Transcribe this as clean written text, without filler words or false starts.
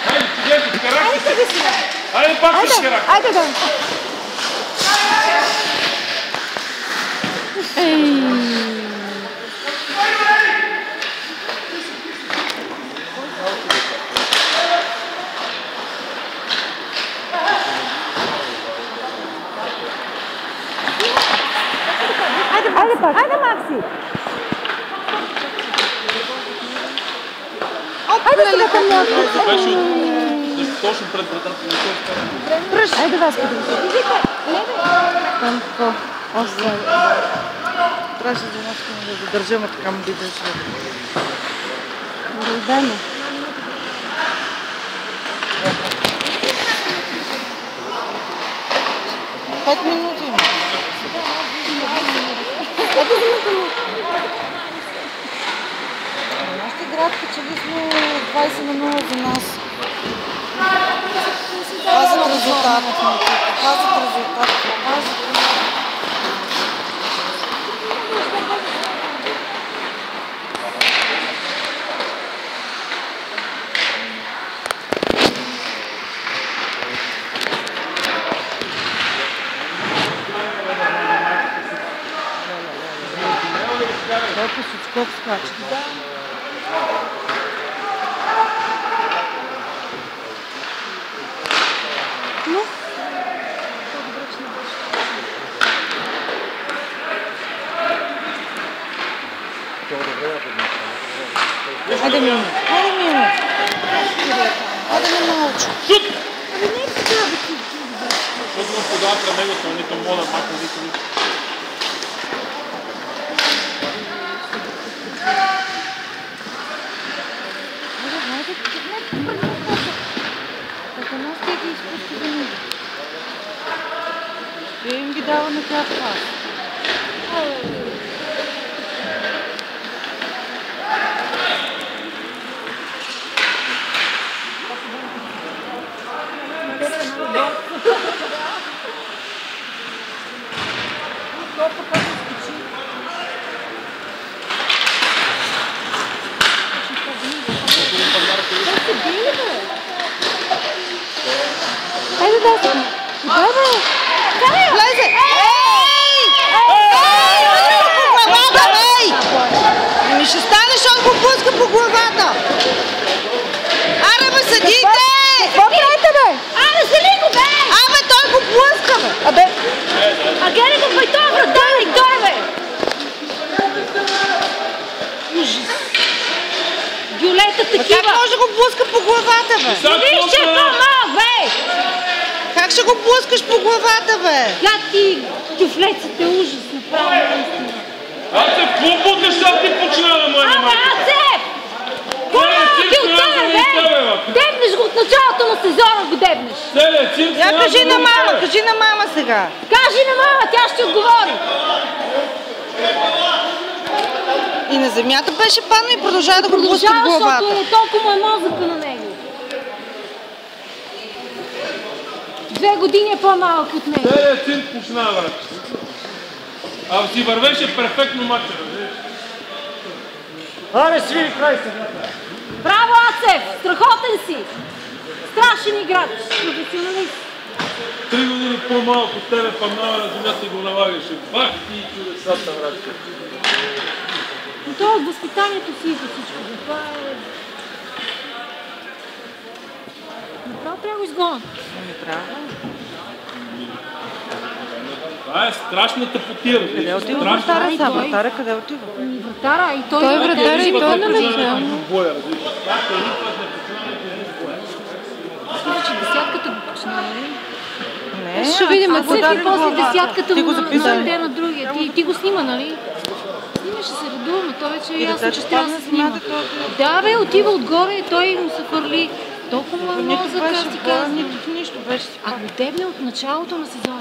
Хайде, студенти, вкарахте се! Хайде, пак се вкарахте! Айде, да! Айде пак! Айде, Макси! Айде сега към място! Беше точно пред вратата, не се вкарахте. Пръж! Айде, Васка, там какво? Остра. Трябваше за нас да задържаме, така му бидеш. Дай ме. Пет минути има. Нашите град печели сме 20-0 за нас. Пазят резултат. Колко с скок скача. Ну? Айде ми научи. Шут! Защото му подава пред него, това нито мода, мако, нито. Ще им ги дава на тях пас. Айде, да! Дай, бе! Влезе! Ами ще стане, защото го пуска по главата! Аре, бе, съдите! Какво правите, бе? Абе, сели го, бе! Абе, той го плъска, бе! Абе! А гледай го, бе, той е вратарник, той, бе! Ужас! Гюлета такива! Как може да го плъска по главата, бе? Виж, че е по-малък, бе! Как ще го плъскаш по главата, бе? Как ти гюфлеците, ужас, направо, наистина. Ацев, какво буташ, сега ти почина на моя Абе, майка? Ацев! По-малък е от тебе, бе! Дебнеш го от началото на сезона, го дебнеш! Целият цирк Я кажи на мама, кажи на мама сега. Кажи на мама, тя ще отговори! И на земята беше падна и продължава да го блъска в Продължава, главата. защото толкова му е мозъка на него. 2 години е по-малък от него. Целият цирк почина, брат. А си вървеше перфектно мача, разбираш? Аре, свири край сега! Браво, Ацев! Страхотен си! Страшен играч, професионалист. 3 години по-малко от тебе паднава на земята и го налагаше. Бах ти чудесата, брат. Но това от възпитанието си и за всичко. Това е... Направо трябва да го изгонят. Това е страшната потия. Къде отива вратаря сега? Вратаря къде отива? Вратара и той... Той е вратар и той е на лице. Боя, разбираш. Мисля, че десятката го почна, нали? Не, Ще видим, Ацев и после десятката Ти му го записали. на на другия. Ти го снима, нали? Снимаше се, редуваме. То вече е ясно, че трябва да се снима. Да, бе, отива отгоре и той му се хвърли. Толкова му е мозък, аз ти казвам. Нито нищо беше. А го дебне от началото на сезона.